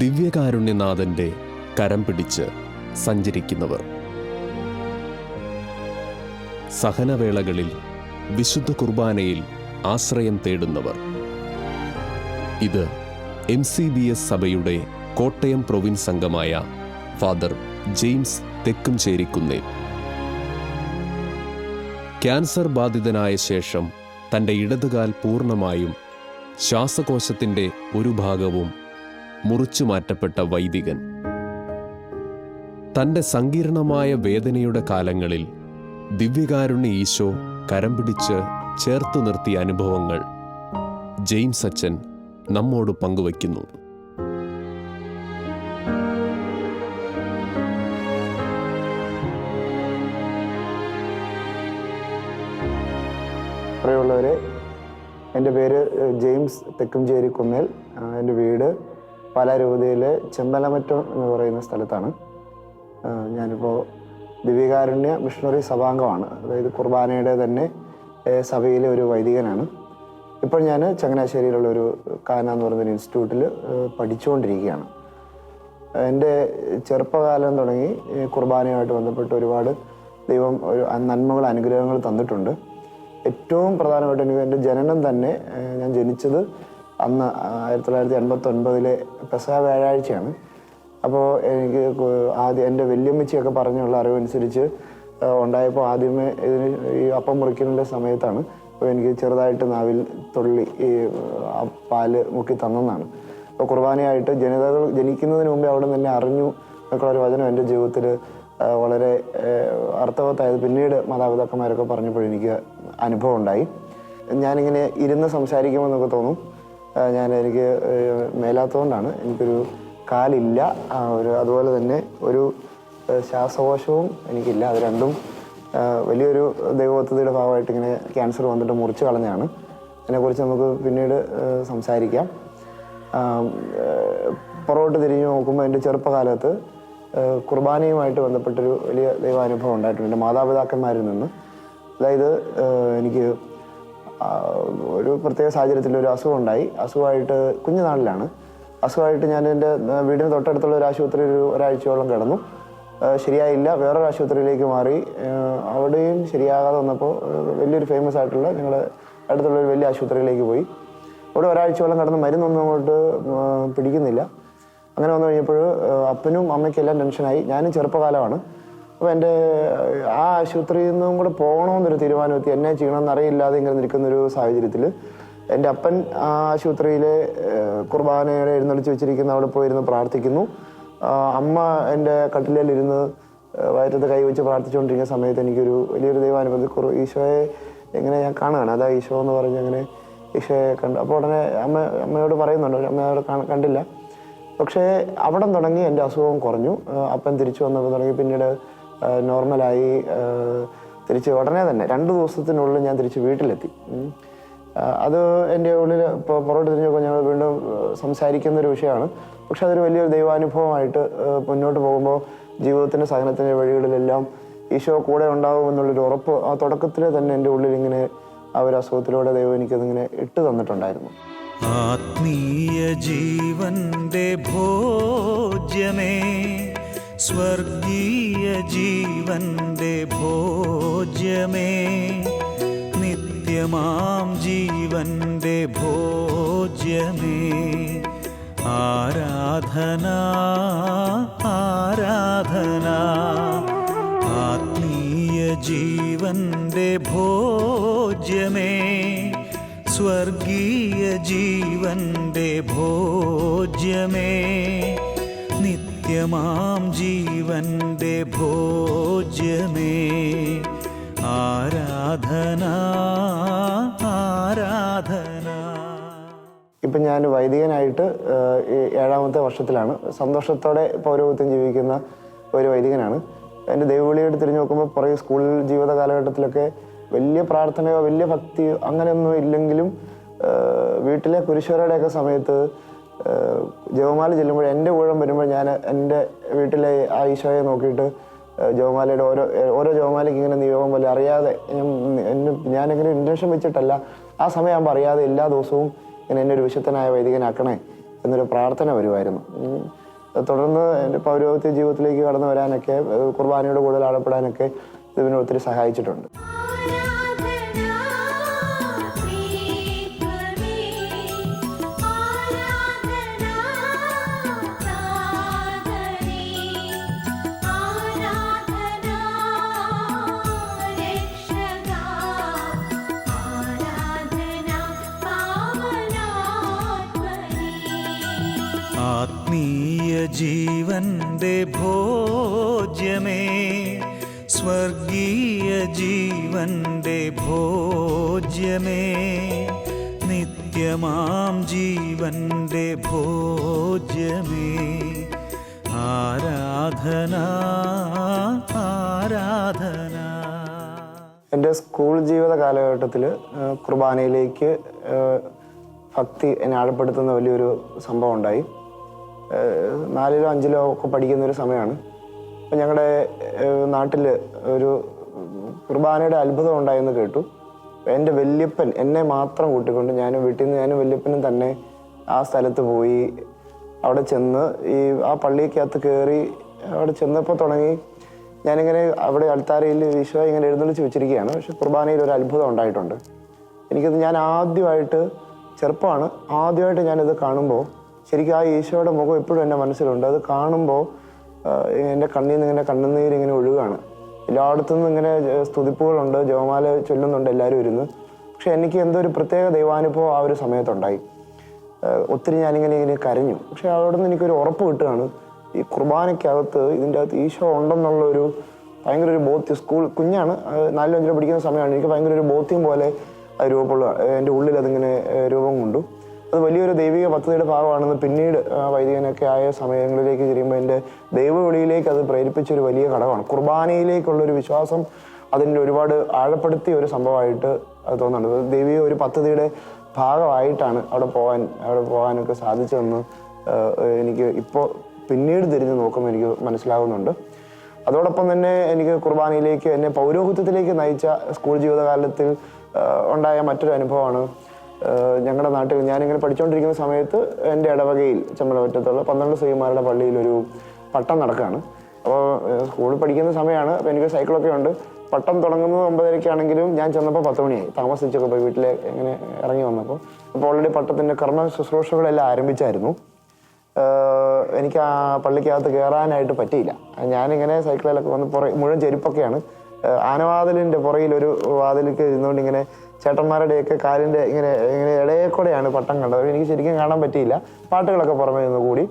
ദിവ്യകാരുണ്യനാഥൻ്റെ കരം പിടിച്ച് സഞ്ചരിക്കുന്നവർ. സഹനവേളകളിൽ വിശുദ്ധ കുർബാനയിൽ ആശ്രയം തേടുന്നവർ. ഇത് MCBS സഭയുടെ കോട്ടയം പ്രൊവിൻസ് അംഗമായ ഫാദർ ജെയിംസ് തെക്കുംചേരിക്കുന്നേൽ. ക്യാൻസർ ബാധിതനായ ശേഷം തൻ്റെ ഇടതുകാൽ പൂർണ്ണമായും ശ്വാസകോശത്തിൻ്റെ ഒരു ഭാഗവും മുറിച്ചു മാറ്റപ്പെട്ട വൈദികൻ. തൻ്റെ സങ്കീർണമായ വേദനയുടെ കാലങ്ങളിൽ ദിവ്യകാരുണ്യ ഈശോ കരം പിടിച്ച് ചേർത്തു നിർത്തിയ അനുഭവങ്ങൾ ജെയിംസ് അച്ഛൻ നമ്മോട് പങ്കുവയ്ക്കുന്നു. പ്രിയമുള്ളവരെ, എൻ്റെ പേര് ജെയിംസ് തെക്കുംചേരിക്കുന്നേൽ. എൻ്റെ വീട് പാലാ രൂപതയിലെ ചെമ്പലമറ്റം എന്ന് പറയുന്ന സ്ഥലത്താണ്. ഞാനിപ്പോൾ ദിവ്യകാരുണ്യ മിഷണറി സഭാംഗമാണ്. അതായത് കുർബാനയുടെ തന്നെ സഭയിലെ ഒരു വൈദികനാണ്. ഇപ്പോൾ ഞാൻ ചങ്ങനാശ്ശേരിയിലുള്ള ഒരു കാന എന്ന് പറയുന്നൊരു ഇൻസ്റ്റിറ്റ്യൂട്ടിൽ പഠിച്ചുകൊണ്ടിരിക്കുകയാണ്. എൻ്റെ ചെറുപ്പകാലം തുടങ്ങി കുർബാനയുമായിട്ട് ബന്ധപ്പെട്ട് ഒരുപാട് ദൈവം നന്മകൾ അനുഗ്രഹങ്ങൾ തന്നിട്ടുണ്ട്. ഏറ്റവും പ്രധാനമായിട്ട് എനിക്ക് എൻ്റെ ജനനം തന്നെ, ഞാൻ ജനിച്ചത് അന്ന് 1989 പെസഹ വ്യാഴാഴ്ചയാണ്. അപ്പോൾ എനിക്ക് എൻ്റെ വല്യമ്മച്ചിയൊക്കെ പറഞ്ഞുള്ള അറിവനുസരിച്ച് ഉണ്ടായപ്പോൾ ആദ്യമേ ഈ അപ്പം മുറിക്കുന്നതിൻ്റെ സമയത്താണ് അപ്പോൾ എനിക്ക് ചെറുതായിട്ട് നാവിൽ തുള്ളി ഈ പാല് മുക്കി തന്നെന്നാണ്. അപ്പോൾ കുർബാനയായിട്ട് ജനിതകൾ ജനിക്കുന്നതിന് മുമ്പേ അവിടെ തന്നെ അറിഞ്ഞു എന്നൊക്കെയുള്ളൊരു വചനം എൻ്റെ ജീവിതത്തിൽ വളരെ അർത്ഥവത്തായത് പിന്നീട് മാതാപിതാക്കന്മാരൊക്കെ പറഞ്ഞപ്പോൾ എനിക്ക് അനുഭവം ഉണ്ടായി. ഞാനിങ്ങനെ ഇരുന്ന് സംസാരിക്കുമെന്നൊക്കെ തോന്നും. എനിക്ക് മേലാത്തതുകൊണ്ടാണ്, എനിക്കൊരു കാലില്ല, അതുപോലെ തന്നെ ഒരു ശ്വാസകോശവും എനിക്കില്ല. അത് രണ്ടും വലിയൊരു ദൈവത്വത്തിൻ്റെ ഭാഗമായിട്ട് ഇങ്ങനെ ക്യാൻസർ വന്നിട്ട് മുറിച്ച് കളഞ്ഞാണ്. അതിനെക്കുറിച്ച് നമുക്ക് പിന്നീട് സംസാരിക്കാം. പുറകോട്ട് തിരിഞ്ഞു നോക്കുമ്പോൾ എൻ്റെ ചെറുപ്പകാലത്ത് കുർബാനയുമായിട്ട് ബന്ധപ്പെട്ടൊരു വലിയ ദൈവാനുഭവം ഉണ്ടായിട്ടുണ്ട് എൻ്റെ മാതാപിതാക്കന്മാരിൽ നിന്ന്. അതായത് എനിക്ക് ഒരു പ്രത്യേക സാഹചര്യത്തിൽ ഒരു അസുഖം ഉണ്ടായി. അസുഖമായിട്ട് കുഞ്ഞുനാളിലാണ്. അസുഖമായിട്ട് ഞാൻ എൻ്റെ വീടിന് തൊട്ടടുത്തുള്ള ഒരു ആശുപത്രിയിൽ ഒരാഴ്ചയോളം കിടന്നു. ശരിയായില്ല. വേറൊരു ആശുപത്രിയിലേക്ക് മാറി. അവിടെയും ശരിയാകാതെ വന്നപ്പോൾ വലിയൊരു ഫേമസ് ആയിട്ടുള്ള ഞങ്ങളുടെ അടുത്തുള്ള ഒരു വലിയ ആശുപത്രിയിലേക്ക് പോയി. അവിടെ ഒരാഴ്ചയോളം കിടന്ന് മരുന്നൊന്നും അങ്ങോട്ട് പിടിക്കുന്നില്ല. അങ്ങനെ വന്നു കഴിഞ്ഞപ്പോൾ അപ്പനും അമ്മയ്ക്കെല്ലാം ടെൻഷനായി. ഞാനും ചെറുപ്പകാലമാണ്. അപ്പോൾ എൻ്റെ ആ ആശുപത്രിയിൽ നിന്നും കൂടെ പോകണമെന്നൊരു തീരുമാനമെത്തി. എന്നെ ചെയ്യണമെന്ന് അറിയില്ലാതെ ഇങ്ങനെ നിൽക്കുന്നൊരു സാഹചര്യത്തിൽ എൻ്റെ അപ്പൻ ആ ആശുപത്രിയിലെ കുർബാനയുടെ എഴുന്നള്ളിച്ച് വെച്ചിരിക്കുന്ന അവിടെ പോയിരുന്ന് പ്രാർത്ഥിക്കുന്നു. അമ്മ എൻ്റെ കട്ടിലിരുന്ന് വയറ്റത്ത് കൈവച്ച് പ്രാർത്ഥിച്ചുകൊണ്ടിരിക്കുന്ന സമയത്ത് എനിക്കൊരു വലിയൊരു ദൈവാനുഭവം, ഈശോയെ എങ്ങനെ ഞാൻ കാണുകയാണ്. അതാ ഈശോ എന്ന് പറഞ്ഞ് അങ്ങനെ ഈശോയെ കണ്ടു. അപ്പോൾ ഉടനെ അമ്മയോട് പറയുന്നുണ്ട്, അമ്മ അവിടെ കണ്ടില്ല. പക്ഷേ അവിടം തുടങ്ങി എൻ്റെ അസുഖം കുറഞ്ഞു. അപ്പൻ തിരിച്ചു വന്നപ്പോൾ തുടങ്ങി പിന്നീട് നോർമലായി. തിരിച്ച് ഉടനെ തന്നെ 2 ദിവസത്തിനുള്ളിൽ ഞാൻ തിരിച്ച് വീട്ടിലെത്തി. അത് എൻ്റെ ഉള്ളിൽ ഇപ്പോൾ പുറകോട്ട് തിരിഞ്ഞ് നോക്കുമ്പോൾ ഞങ്ങൾ വീണ്ടും സംസാരിക്കുന്നൊരു വിഷയമാണ്. പക്ഷെ അതൊരു വലിയൊരു ദൈവാനുഭവമായിട്ട് മുന്നോട്ട് പോകുമ്പോൾ ജീവിതത്തിൻ്റെ സഹനത്തിൻ്റെ വഴികളിലെല്ലാം ഈശോ കൂടെ ഉണ്ടാകുമെന്നുള്ളൊരു ഉറപ്പ് ആ തുടക്കത്തിൽ തന്നെ എൻ്റെ ഉള്ളിൽ ഇങ്ങനെ ആ ഒരു അസുഖത്തിലൂടെ ദൈവം എനിക്കതിങ്ങനെ ഇട്ട് തന്നിട്ടുണ്ടായിരുന്നു. ആത്മീയ ജീവന്റെ ഭോജ്യമേ, സ്വർഗീയ ജീവന്റെ ഭോജ്യമേ, നിത്യമാം ജീവന്റെ ഭോജ്യമേ, ആരാധന ആരാധന. ആത്മീയ ജീവന്റെ ഭോജ്യമേ, സ്വർഗീയ ജീവന്റെ ഭോജ്യമേ, നിത്യമാം ജീവന്റെ ഭോജ്യമേ, ആരാധന ആരാധന. ഇപ്പം ഞാൻ വൈദികനായിട്ട് 7ാമത്തെ വർഷത്തിലാണ്. സന്തോഷത്തോടെ പൗരോഹിത്യം ജീവിക്കുന്ന ഒരു വൈദികനാണ്. എൻ്റെ ദൈവവിളിയോട് തിരിഞ്ഞു നോക്കുമ്പോൾ പുറകെ സ്കൂൾ ജീവിത കാലഘട്ടത്തിലൊക്കെ വലിയ പ്രാർത്ഥനയോ വലിയ ഭക്തിയോ അങ്ങനെയൊന്നും ഇല്ലെങ്കിലും വീട്ടിലെ കുരിശുവരയുടെയൊക്കെ സമയത്ത് ജപമാല ചെല്ലുമ്പോൾ എൻ്റെ ഊഴം വരുമ്പോൾ ഞാൻ എൻ്റെ വീട്ടിലെ ആ ഈശോയെ നോക്കിയിട്ട് ജപമാലയുടെ ഓരോ ജപമാലയ്ക്ക് ഇങ്ങനെ നിയോഗം പോലെ അറിയാതെ ഞാനിങ്ങനെ ഇൻറ്റൻഷൻ വെച്ചിട്ടല്ല, ആ സമയമാകുമ്പോൾ അറിയാതെ എല്ലാ ദിവസവും ഇങ്ങനെ എന്നെ ഒരു വിശുദ്ധനായ വൈദികനാക്കണേ, എന്നൊരു പ്രാർത്ഥന വരുമായിരുന്നു. തുടർന്ന് എൻ്റെ പൗരോഹിത്യ ജീവിതത്തിലേക്ക് കടന്നു വരാനൊക്കെ കുർബാനയോട് കൂടുതൽ ആഴപ്പെടാനൊക്കെ ഇതിനെ ഒത്തിരി സഹായിച്ചിട്ടുണ്ട്. ആത്മീയ ജീവന്റെ ഭോജ്യമേ, സ്വർഗീയ ജീവന്റെ ഭോജ്യമേ, നിത്യമാം ജീവന്റെ ഭോജ്യമേ, ആരാധന ആരാധന. എൻ്റെ സ്കൂൾ ജീവിത കാലഘട്ടത്തിൽ കുർബാനയിലേക്ക് ഭക്തി എന്നെ ആഴപ്പെടുത്തുന്ന വലിയൊരു സംഭവം ഉണ്ടായി. 4-ലോ 5-ലോ ഒക്കെ പഠിക്കുന്ന ഒരു സമയമാണ്. അപ്പം ഞങ്ങളുടെ നാട്ടിൽ ഒരു കുർബാനയുടെ അത്ഭുതം ഉണ്ടായെന്ന് കേട്ടു. എൻ്റെ വല്യപ്പൻ എന്നെ മാത്രം കൂട്ടിക്കൊണ്ട് വീട്ടിൽ നിന്ന് ഞാനും വല്യപ്പനും തന്നെ ആ സ്ഥലത്ത് പോയി. അവിടെ ചെന്ന് ആ പള്ളിക്കകത്ത് കയറി അവിടെ ചെന്നപ്പോൾ തുടങ്ങി ഞാനിങ്ങനെ അവിടെ അൾത്താരയിൽ ഈശോ ഇങ്ങനെ എഴുന്നള്ളിച്ച് വെച്ചിരിക്കുകയാണ്. പക്ഷെ കുർബാനയിൽ ഒരു അത്ഭുതം ഉണ്ടായിട്ടുണ്ട്. ഞാൻ ആദ്യമായിട്ട്, ചെറുപ്പമാണ്, ആദ്യമായിട്ട് ഞാനിത് കാണുമ്പോൾ ശരിക്കും ആ ഈശോയുടെ മുഖം എപ്പോഴും എൻ്റെ മനസ്സിലുണ്ട്. അത് കാണുമ്പോൾ എൻ്റെ കണ്ണിൽ നിന്ന് ഇങ്ങനെ കണ്ണുനീരിങ്ങനെ ഒഴുകാണ്. എല്ലായിടത്തു നിന്നും ഇങ്ങനെ സ്തുതിപ്പുകളുണ്ട്, ജപമാല ചൊല്ലുന്നുണ്ട് എല്ലാവരും ഇരുന്ന്. പക്ഷെ എനിക്ക് എന്തോ ഒരു പ്രത്യേക ദൈവാനുഭവം ആ ഒരു സമയത്തുണ്ടായി. ഒത്തിരി ഞാനിങ്ങനെ കരഞ്ഞു. പക്ഷെ അവിടെ നിന്ന് എനിക്കൊരു ഉറപ്പ് കിട്ടുകയാണ്, ഈ കുർബാനയ്ക്കകത്ത് ഇതിൻ്റെ അകത്ത് ഈശോ ഉണ്ടെന്നുള്ളൊരു ഭയങ്കര ഒരു ബോധ്യം. സ്കൂൾ കുഞ്ഞാണ്, 4-ോ 5-ലോ പഠിക്കുന്ന സമയമാണ്. എനിക്ക് ഭയങ്കര ഒരു ബോധ്യം പോലെ അത് രൂപപ്പെടുക. എൻ്റെ ഉള്ളിൽ അതിങ്ങനെ രൂപം കൊണ്ടു. അത് വലിയൊരു ദൈവിക പദ്ധതിയുടെ ഭാഗമാണെന്ന് പിന്നീട് വൈദികനൊക്കെ ആയ സമയങ്ങളിലേക്ക് തിരിയുമ്പോൾ എൻ്റെ ദൈവവിളിയിലേക്ക് അത് പ്രേരിപ്പിച്ചൊരു വലിയ ഘടകമാണ്. കുർബാനയിലേക്കുള്ളൊരു വിശ്വാസം അതിൻ്റെ ഒരുപാട് ആഴപ്പെടുത്തിയ ഒരു സംഭവമായിട്ട് അത് തോന്നുന്നുണ്ട്. ദൈവിക ഒരു പദ്ധതിയുടെ ഭാഗമായിട്ടാണ് അവിടെ പോകാനൊക്കെ സാധിച്ചതെന്ന് എനിക്ക് ഇപ്പോൾ പിന്നീട് തിരിഞ്ഞ് നോക്കുമ്പോൾ എനിക്ക് മനസ്സിലാകുന്നുണ്ട്. അതോടൊപ്പം തന്നെ എനിക്ക് കുർബാനയിലേക്ക്, എന്നെ പൗരോഹിത്യത്തിലേക്ക് നയിച്ച സ്കൂൾ ജീവിതകാലത്തിൽ ഉണ്ടായ മറ്റൊരു അനുഭവമാണ്. ഞങ്ങളുടെ നാട്ടിൽ ഞാനിങ്ങനെ പഠിച്ചുകൊണ്ടിരിക്കുന്ന സമയത്ത് എൻ്റെ ഇടവകയിൽ ചെമ്മലമറ്റത്തുള്ള 12 ശ്രീമാരുടെ പള്ളിയിലൊരു പട്ടം നടക്കുകയാണ്. അപ്പോൾ സ്കൂളിൽ പഠിക്കുന്ന സമയമാണ്. അപ്പോൾ എനിക്ക് സൈക്കിളൊക്കെ ഉണ്ട്. പട്ടം തുടങ്ങുന്നത് 9:30-ക്കാണെങ്കിലും ഞാൻ ചെന്നപ്പോൾ 10 മണിയായി. താമസിച്ചൊക്കെ പോയി വീട്ടിൽ ഇങ്ങനെ ഇറങ്ങി വന്നപ്പോൾ ഓൾറെഡി പട്ടത്തിൻ്റെ കർമ്മ ശുശ്രൂഷകളെല്ലാം ആരംഭിച്ചായിരുന്നു. എനിക്ക് ആ പള്ളിക്കകത്ത് കയറാനായിട്ട് പറ്റിയില്ല. ഞാനിങ്ങനെ സൈക്കിളിലൊക്കെ വന്ന് മുഴുവൻ ചെരുപ്പൊക്കെയാണ്. ആനവാതിലിൻ്റെ പുറകിലൊരു വാതിലേക്ക് ഇരുന്നുകൊണ്ട് ഇങ്ങനെ ചേട്ടന്മാരുടെയൊക്കെ കാലിൻ്റെ ഇങ്ങനെ ഇടയെ കൂടെയാണ് പട്ടം കണ്ടത്. എനിക്ക് ശരിക്കും കാണാൻ പറ്റിയില്ല. പാട്ടുകളൊക്കെ പുറമേ നിന്ന് കൂടി.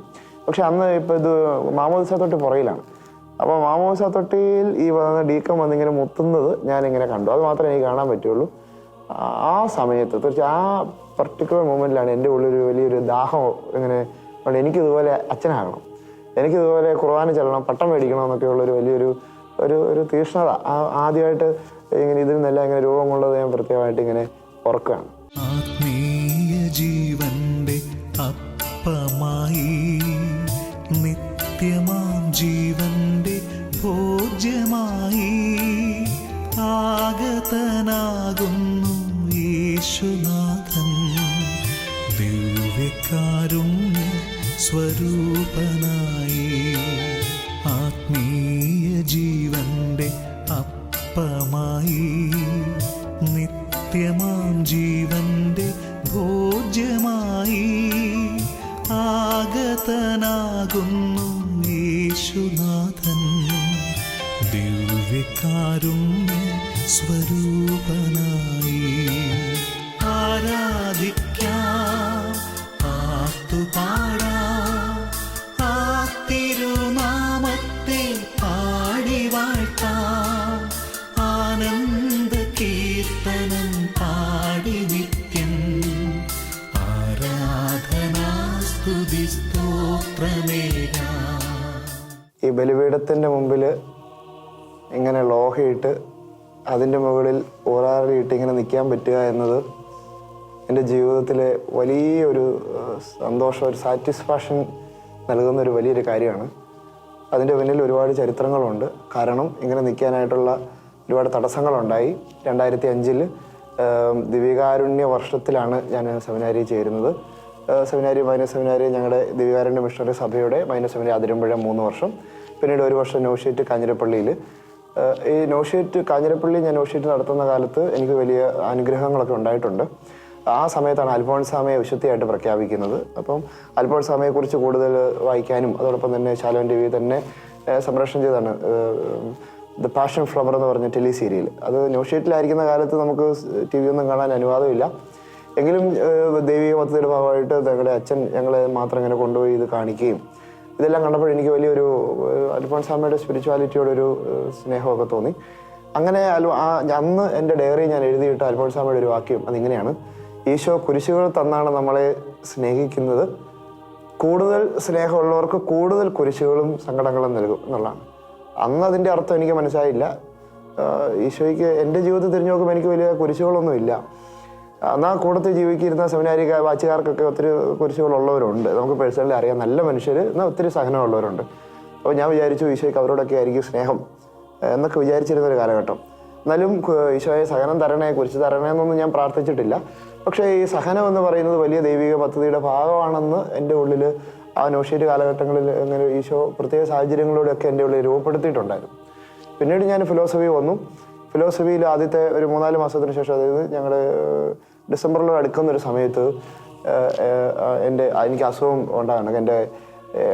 പക്ഷെ അന്ന് ഇപ്പോൾ ഇത് മാമോദിസ തൊട്ടി പുറകിലാണ്. അപ്പോൾ മാമോദിസ തൊട്ടിയിൽ ഈ ഡീക്കം വന്നിങ്ങനെ മുത്തുന്നത് ഞാനിങ്ങനെ കണ്ടു. അത് മാത്രമേ എനിക്ക് കാണാൻ പറ്റുള്ളൂ. ആ സമയത്ത് തീർച്ചയായും ആ പർട്ടിക്കുലർ മൊമെൻറ്റിലാണ് എൻ്റെ ഉള്ളിൽ വലിയൊരു ദാഹം ഇങ്ങനെ, എനിക്കിതുപോലെ അച്ഛനാകണം, എനിക്കിതുപോലെ കുർബാന ചെല്ലണം, പട്ടം മേടിക്കണം എന്നൊക്കെയുള്ളൊരു വലിയൊരു ഒരു തീക്ഷ്ണത ആദ്യമായിട്ട് ഇങ്ങനെ ഇതിൽ നിന്നെല്ലാം ഇങ്ങനെ രൂപം കൊണ്ടത് ഞാൻ പ്രത്യേകമായിട്ട് ഇങ്ങനെ ഓർക്കുകയാണ്. ആത്മീയ ജീവന്റെ അപ്പമായി, നിത്യമാം ജീവന്റെ ഭോജ്യമായി, ആഗതനാകുന്നു യേശുനാഥൻ, ദിവ്യകാരുണ്യ സ്വരൂപനായി. ആത്മീയ ജീവന്റെ അപ്പമായി, നിത്യമാം ജീവന്റെ ഭോജ്യമായി, ആഗതനാകുന്നു യേശുനാഥൻ, ദിവ്യകാരുണ്യ സ്വരൂപനായി. ആരാധിക്കാം, ആർത്തുപാടാം, ആ തിരുനാമത്തെ പാടി വാഴ്ത്താം, ആനന്ദ കീർത്തനം പാടി നിത്യം, ആരാധനാ സ്തുതി സ്തോത്രമേകാം. ഈ ബലിപീഠത്തിൻ്റെ മുമ്പിൽ ഇങ്ങനെ ലോഹയിട്ട് അതിൻ്റെ മുകളിൽ ഊറാറിയിട്ട് ഇങ്ങനെ നിൽക്കാൻ പറ്റുക എന്നത് എൻ്റെ ജീവിതത്തിലെ വലിയൊരു സന്തോഷം, ഒരു സാറ്റിസ്ഫാക്ഷൻ നൽകുന്നൊരു വലിയൊരു കാര്യമാണ്. അതിൻ്റെ പിന്നിൽ ഒരുപാട് ചരിത്രങ്ങളുണ്ട്. കാരണം ഇങ്ങനെ നിൽക്കാനായിട്ടുള്ള ഒരുപാട് തടസ്സങ്ങളുണ്ടായി. 2005 ദിവ്യകാരുണ്യ വർഷത്തിലാണ് ഞാൻ സെമിനാരിയിൽ ചേരുന്നത്. സെമിനാരി മൈനർ സെമിനാരി ഞങ്ങളുടെ ദിവ്യകാരുണ്യ മിഷണറി സഭയുടെ മൈനർ സെമിനാരി അതിരമ്പുഴ 3 വർഷം, പിന്നീട് 1 വർഷം നോഷിയേറ്റ് കാഞ്ഞിരപ്പള്ളിയിൽ. ഈ നോഷിയേറ്റ് കാഞ്ഞിരപ്പള്ളി ഞാൻ നോഷിയേറ്റ് നടത്തുന്ന കാലത്ത് എനിക്ക് വലിയ അനുഗ്രഹങ്ങളൊക്കെ ഉണ്ടായിട്ടുണ്ട്. ആ സമയത്താണ് അൽഫോൺസാമയെ വിശുദ്ധിയായിട്ട് പ്രഖ്യാപിക്കുന്നത്. അപ്പം അൽഫോൺസാമയെക്കുറിച്ച് കൂടുതൽ വായിക്കാനും അതോടൊപ്പം തന്നെ ശാലോൻ ടി വി തന്നെ സംപ്രേഷണം ചെയ്താണ് ദ പാഷൻ ഫ്ലവർ എന്ന് പറഞ്ഞ ടെലി സീരിയൽ. അത് നോഷിയേറ്റിലായിരിക്കുന്ന കാലത്ത് നമുക്ക് ടി വി ഒന്നും കാണാൻ അനുവാദമില്ല. എങ്കിലും ദൈവിക പദ്ധതിയുടെ ഭാഗമായിട്ട് ഞങ്ങളുടെ അച്ഛൻ ഞങ്ങളെ മാത്രം ഇങ്ങനെ കൊണ്ടുപോയി ഇത് കാണിക്കുകയും ഇതെല്ലാം കണ്ടപ്പോൾ എനിക്ക് വലിയൊരു അൽഫോൺസാമയുടെ സ്പിരിച്വാലിറ്റിയോടൊരു സ്നേഹമൊക്കെ തോന്നി. അങ്ങനെ അന്ന് എൻ്റെ ഡയറി ഞാൻ എഴുതിയിട്ട് അൽഫോൺസാമയുടെ ഒരു വാക്യം അതിങ്ങനെയാണ്: ഈശോ കുരിശുകൾ തന്നാണ് നമ്മളെ സ്നേഹിക്കുന്നത്, കൂടുതൽ സ്നേഹമുള്ളവർക്ക് കൂടുതൽ കുരിശുകളും സങ്കടങ്ങളും നൽകും എന്നുള്ളതാണ്. അന്ന് അതിൻ്റെ അർത്ഥം എനിക്ക് മനസ്സിലായില്ല. ഈശോയ്ക്ക് എൻ്റെ ജീവിതത്തിൽ തിരിഞ്ഞു നോക്കുമ്പോൾ എനിക്ക് വലിയ കുരിശുകളൊന്നുമില്ല. എന്നാൽ കൂടത്തിൽ ജീവിക്കുന്ന സെമിനാരി വാച്ചുകാർക്കൊക്കെ ഒത്തിരി കുരിശുകളുള്ളവരുണ്ട്. നമുക്ക് പേഴ്സണലി അറിയാം, നല്ല മനുഷ്യർ, എന്നാൽ ഒത്തിരി സഹനമുള്ളവരുണ്ട്. അപ്പോൾ ഞാൻ വിചാരിച്ചു ഈശോയ്ക്ക് അവരോടൊക്കെ ആയിരിക്കും സ്നേഹം എന്നൊക്കെ വിചാരിച്ചിരുന്നൊരു കാലഘട്ടം. എന്നാലും ഈശോയെ സഹനം തരണേ, കുരിശ് തരണേ എന്നൊന്നും ഞാൻ പ്രാർത്ഥിച്ചിട്ടില്ല. പക്ഷേ ഈ സഹനം എന്ന് പറയുന്നത് വലിയ ദൈവിക പദ്ധതിയുടെ ഭാഗമാണെന്ന് എൻ്റെ ഉള്ളിൽ ആ നോഷിയേറ്റ് കാലഘട്ടങ്ങളിൽ അങ്ങനെ ഈശോ പ്രത്യേക സാഹചര്യങ്ങളിലൂടെയൊക്കെ എൻ്റെ ഉള്ളിൽ രൂപപ്പെടുത്തിയിട്ടുണ്ടായിരുന്നു. പിന്നീട് ഞാൻ ഫിലോസഫി വന്നു. ഫിലോസഫിയിൽ ആദ്യത്തെ ഒരു 3-4 മാസത്തിന് ശേഷം, അതായത് ഞങ്ങൾ ഡിസംബറിൽ അടുക്കുന്നൊരു സമയത്ത് എനിക്ക് അസുഖം ഉണ്ടാകണം. എൻ്റെ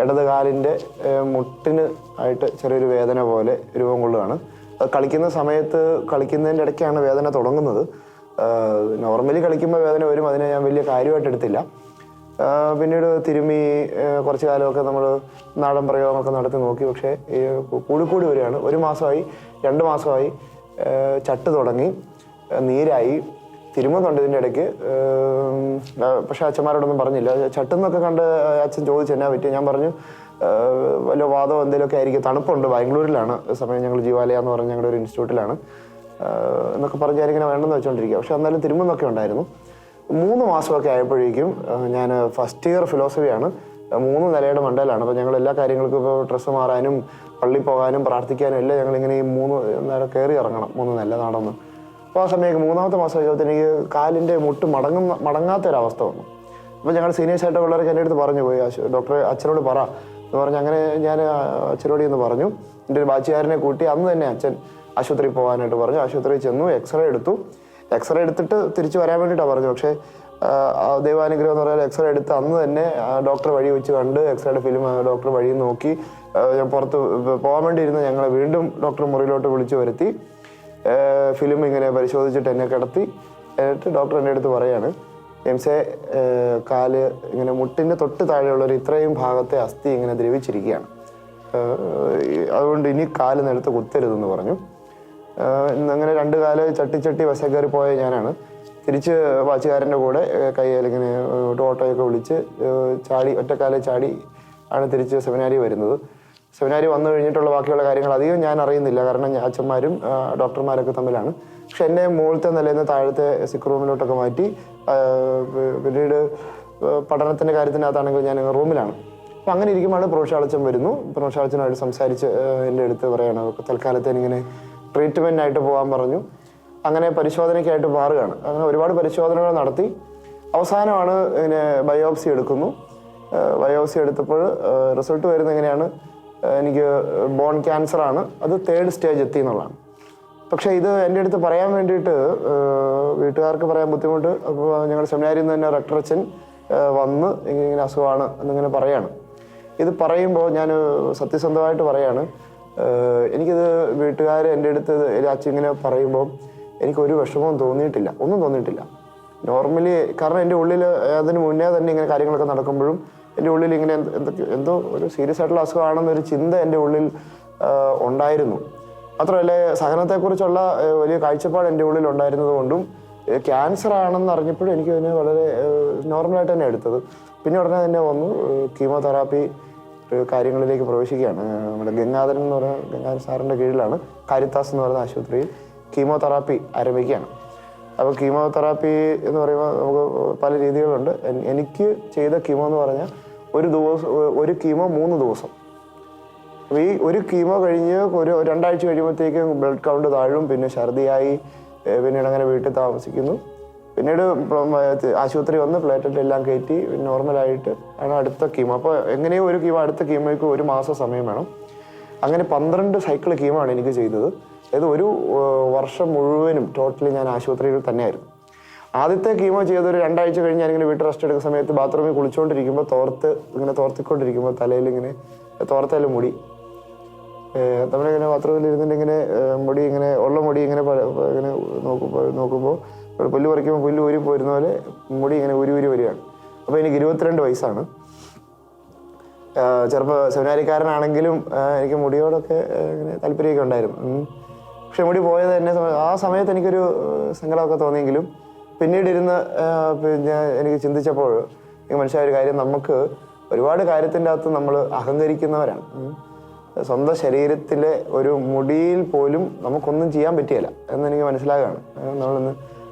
ഇടത് കാലിൻ്റെ മുട്ടിന് ആയിട്ട് ചെറിയൊരു വേദന പോലെ രൂപം കൊള്ളുകയാണ്. അത് കളിക്കുന്ന സമയത്ത് കളിക്കുന്നതിൻ്റെ ഇടയ്ക്കാണ് വേദന തുടങ്ങുന്നത്. നോർമലി കളിക്കുമ്പോൾ വേദന വരും, അതിനെ ഞാൻ വലിയ കാര്യമായിട്ട് എടുത്തില്ല. പിന്നീട് തിരുമ്മി കുറച്ച് കാലമൊക്കെ നമ്മൾ നാടൻ പ്രയോഗമൊക്കെ നടത്തി നോക്കി. പക്ഷേ കൂടിക്കൂടി വരികയാണ്. 1 മാസമായി, 2 മാസമായി, ചട്ട് തുടങ്ങി, നീരായി, തിരുമുന്നുണ്ട് ഇതിൻ്റെ ഇടയ്ക്ക്. പക്ഷെ അച്ഛന്മാരോടൊന്നും പറഞ്ഞില്ല. ചട്ടെന്നൊക്കെ കണ്ട് അച്ഛൻ ചോദിച്ചു എന്നാ പറ്റി. ഞാൻ പറഞ്ഞു വല്ല വാദമോ എന്തെങ്കിലുമൊക്കെ ആയിരിക്കും, തണുപ്പുണ്ട്, ബാംഗ്ലൂരിലാണ് സമയം, ഞങ്ങൾ ജീവാലയ എന്ന് പറഞ്ഞ ഞങ്ങളുടെ ഒരു ഇൻസ്റ്റിറ്റ്യൂട്ടിലാണ് എന്നൊക്കെ പറഞ്ഞ് ഞാനിങ്ങനെ വേണമെന്ന് വെച്ചുകൊണ്ടിരിക്കുക. പക്ഷെ എന്നാലും തിരുമുന്നൊക്കെ ഉണ്ടായിരുന്നു. 3 മാസമൊക്കെ ആയപ്പോഴേക്കും ഞാൻ ഫസ്റ്റ് ഇയർ ഫിലോസഫിയാണ്, 3 നിലയുടെ മണ്ടയിലാണ്. അപ്പോൾ ഞങ്ങൾ എല്ലാ കാര്യങ്ങൾക്കും ഇപ്പോൾ ഡ്രസ്സ് മാറാനും പള്ളി പോകാനും പ്രാർത്ഥിക്കാനും എല്ലാം ഞങ്ങളിങ്ങനെ ഈ 3 നേരം കയറി ഇറങ്ങണം, 3 നില നടന്ന്. അപ്പോൾ ആ സമയത്ത് 3-ാമത്തെ മാസം കഴിയുമ്പോൾ എനിക്ക് കാലിൻ്റെ മുട്ട് മടങ്ങാത്തൊരവസ്ഥ വന്നു. അപ്പോൾ ഞങ്ങൾ സീനിയേഴ്സായിട്ട് പിള്ളേർക്ക് എൻ്റെ അടുത്ത് പറഞ്ഞു പോയി, ഡോക്ടറെ അച്ഛനോട് പറ എന്ന് പറഞ്ഞ് അങ്ങനെ ഞാൻ അച്ഛനോട് എന്ന് പറഞ്ഞു. എൻ്റെ ഒരു ബാച്ചുകാരനെ കൂട്ടി അന്ന് തന്നെ അച്ഛൻ ആശുപത്രിയിൽ പോകാനായിട്ട് പറഞ്ഞു. ആശുപത്രിയിൽ ചെന്നു, എക്സ്റേ എടുത്തു. എക്സ്റേ എടുത്തിട്ട് തിരിച്ച് വരാൻ വേണ്ടിയിട്ടാണ് പറഞ്ഞു. പക്ഷേ ദൈവാനുഗ്രഹം എന്ന് പറഞ്ഞാൽ എക്സ്റേ എടുത്ത് അന്ന് തന്നെ ഡോക്ടർ വഴി വെച്ച് കണ്ട് എക്സ്റേയുടെ ഫിലിം ഡോക്ടർ വഴി നോക്കി. ഞാൻ പുറത്ത് പോകാൻ വേണ്ടി ഇരുന്ന് ഞങ്ങളെ വീണ്ടും ഡോക്ടർ മുറിയിലോട്ട് വിളിച്ചു വരുത്തി. ഫിലിം ഇങ്ങനെ പരിശോധിച്ചിട്ട് എന്നെ കിടത്തി. എന്നിട്ട് ഡോക്ടർ എൻ്റെ അടുത്ത് പറയാണ്, ജെയിംസേ, കാല് ഇങ്ങനെ മുട്ടിൻ്റെ തൊട്ട് താഴെയുള്ളൊരു ഇത്രയും ഭാഗത്തെ അസ്ഥി ഇങ്ങനെ ദ്രവിച്ചിരിക്കുകയാണ്, അതുകൊണ്ട് ഇനി കാല് നിലത്ത് കുത്തരുതെന്ന് പറഞ്ഞു. അങ്ങനെ 2 കാല് ചട്ടി ബസ്സിൽ കയറി പോയ ഞാനാണ്. തിരിച്ച് വാച്ചുകാരൻ്റെ കൂടെ കയ്യിൽ ഇങ്ങനെ ഓട്ടോയൊക്കെ വിളിച്ച് ഒറ്റക്കാലെ ചാടി ആണ് തിരിച്ച് സെമിനാരി വരുന്നത്. സെമിനാരി വന്നു കഴിഞ്ഞിട്ടുള്ള ബാക്കിയുള്ള കാര്യങ്ങൾ അധികം ഞാൻ അറിയുന്നില്ല, കാരണം അച്ഛന്മാരും ഡോക്ടർമാരൊക്കെ തമ്മിലാണ്. പക്ഷെ എന്നെ മുകളിലത്തെ നിലയിൽ നിന്ന് താഴത്തെ സിക്ക് റൂമിലോട്ടൊക്കെ മാറ്റി. പിന്നീട് പഠനത്തിൻ്റെ കാര്യത്തിനകത്താണെങ്കിൽ ഞാൻ റൂമിലാണ്. അപ്പം അങ്ങനെ ഇരിക്കുമ്പോഴാണ് പ്രൊഫഷാളച്ചൻ വരുന്നു. പ്രൊഫഷാളച്ചനായിട്ട് സംസാരിച്ച് എൻ്റെ അടുത്ത് പറയണം, തൽക്കാലത്തേനിങ്ങനെ ട്രീറ്റ്മെൻറ്റായിട്ട് പോകാൻ പറഞ്ഞു. അങ്ങനെ പരിശോധനയ്ക്കായിട്ട് മാറുകയാണ്. അങ്ങനെ ഒരുപാട് പരിശോധനകൾ നടത്തി അവസാനമാണ് ഇങ്ങനെ ബയോപ്സി എടുക്കുന്നു. ബയോപ്സി എടുത്തപ്പോൾ റിസൾട്ട് വരുന്നത് എങ്ങനെയാണ്, എനിക്ക് ബോൺ ക്യാൻസറാണ്, അത് 3rd സ്റ്റേജ് എത്തി എന്നുള്ളതാണ്. പക്ഷേ ഇത് എൻ്റെ അടുത്ത് പറയാൻ വേണ്ടിയിട്ട് വീട്ടുകാർക്ക് പറയാൻ ബുദ്ധിമുട്ട്. അപ്പോൾ ഞങ്ങളുടെ സെമിനാരിയിൽ നിന്ന് തന്നെ റെക്ടർ അച്ഛൻ വന്ന് ഇങ്ങനെ അസുഖമാണ് എന്നിങ്ങനെ പറയാണ്. ഇത് പറയുമ്പോൾ ഞാൻ സത്യസന്ധമായിട്ട് പറയാണ്, എനിക്കിത് വീട്ടുകാർ എൻ്റെ അടുത്ത് അച്ഛൻ ഇങ്ങനെ പറയുമ്പോൾ എനിക്കൊരു വിഷമവും തോന്നിയിട്ടില്ല, ഒന്നും തോന്നിയിട്ടില്ല. നോർമലി കാരണം എൻ്റെ ഉള്ളിൽ അതിന് മുന്നേ തന്നെ ഇങ്ങനെ കാര്യങ്ങളൊക്കെ നടക്കുമ്പോഴും എൻ്റെ ഉള്ളിൽ ഇങ്ങനെ എന്തോ ഒരു സീരിയസ് ആയിട്ടുള്ള അസുഖമാണെന്നൊരു ചിന്ത എൻ്റെ ഉള്ളിൽ ഉണ്ടായിരുന്നു. മാത്രമല്ല സഹനത്തെക്കുറിച്ചുള്ള വലിയ കാഴ്ചപ്പാട് എൻ്റെ ഉള്ളിൽ ഉണ്ടായിരുന്നത് കൊണ്ടും ക്യാൻസർ ആണെന്ന് അറിഞ്ഞപ്പോഴും എനിക്ക് അതിനെ വളരെ നോർമലായിട്ട് തന്നെ എടുത്തത്. പിന്നെ ഉടനെ തന്നെ വന്നു കീമോതെറാപ്പി കാര്യങ്ങളിലേക്ക് പ്രവേശിക്കുകയാണ്. നമ്മുടെ ഗംഗാധരൻ എന്ന് പറയുന്ന ഗംഗാധരൻ സാറിൻ്റെ കീഴിലാണ് കാരിത്താസ് എന്ന് പറയുന്ന ആശുപത്രിയിൽ കീമോതെറാപ്പി ആരംഭിക്കുകയാണ്. അപ്പോൾ കീമോതെറാപ്പി എന്ന് പറയുമ്പോൾ നമുക്ക് പല രീതികളുണ്ട്. എനിക്ക് ചെയ്ത കീമോ എന്ന് പറഞ്ഞാൽ ഒരു കീമോ 3 ദിവസം. ഈ ഒരു കീമോ കഴിഞ്ഞ് ഒരു 2 ആഴ്ച കഴിയുമ്പോഴത്തേക്കും ബ്ലഡ് കൗണ്ട് താഴും, പിന്നെ ഛർദിയായി, പിന്നീട് അങ്ങനെ വീട്ടിൽ താമസിക്കുന്നു. പിന്നീട് ആശുപത്രി വന്ന് പ്ലേറ്ററ്റ് എല്ലാം കയറ്റി നോർമലായിട്ട് ആണ് അടുത്ത കീമോ. അപ്പോൾ എങ്ങനെയോ ഒരു കീമോ അടുത്ത കീമോയ്ക്ക് 1 മാസം സമയം വേണം. അങ്ങനെ 12 സൈക്കിൾ കീമോ ആണ് എനിക്ക് ചെയ്തത്. അതായത് ഒരു വർഷം മുഴുവനും ടോട്ടലി ഞാൻ ആശുപത്രിയിൽ തന്നെയായിരുന്നു. ആദ്യത്തെ കീമോ ചെയ്തൊരു 2 ആഴ്ച കഴിഞ്ഞ് ഞാനിങ്ങനെ വീട്ടിൽ റെസ്റ്റ് എടുക്കുന്ന സമയത്ത് ബാത്റൂമിൽ കുളിച്ചുകൊണ്ടിരിക്കുമ്പോൾ തോർത്തിക്കൊണ്ടിരിക്കുമ്പോൾ തലയിൽ ഇങ്ങനെ തോർത്തയിൽ മുടി നമ്മളിങ്ങനെ ബാത്റൂമിൽ ഇരുന്നിട്ട് ഇങ്ങനെ മുടി ഇങ്ങനെ ഉള്ള മുടി ഇങ്ങനെ ഇങ്ങനെ നോക്കുമ്പോൾ പുല്ല് പറിക്കുമ്പോൾ പുല്ല് ഊരി പോരുന്ന പോലെ മുടി ഇങ്ങനെ ഊരി വരികയാണ്. അപ്പോൾ എനിക്ക് 22 വയസ്സാണ്. സെമിനാരിക്കാരനാണെങ്കിലും എനിക്ക് മുടിയോടൊക്കെ ഇങ്ങനെ താല്പര്യമൊക്കെ ഉണ്ടായിരുന്നു. പക്ഷെ മുടി പോയത് തന്നെ ആ സമയത്ത് എനിക്കൊരു സങ്കടമൊക്കെ തോന്നിയെങ്കിലും പിന്നീട് ഇരുന്ന് പിന്നെ എനിക്ക് ചിന്തിച്ചപ്പോൾ എനിക്ക് മനസ്സിലായ ഒരു കാര്യം, നമുക്ക് ഒരുപാട് കാര്യത്തിൻ്റെ അകത്ത് നമ്മൾ അഹങ്കരിക്കുന്നവരാണ്. സ്വന്തം ശരീരത്തിലെ ഒരു മുടിയിൽ പോലും നമുക്കൊന്നും ചെയ്യാൻ പറ്റിയല്ല എന്നെനിക്ക് മനസ്സിലാകുകയാണ്. നമ്മളിന്ന്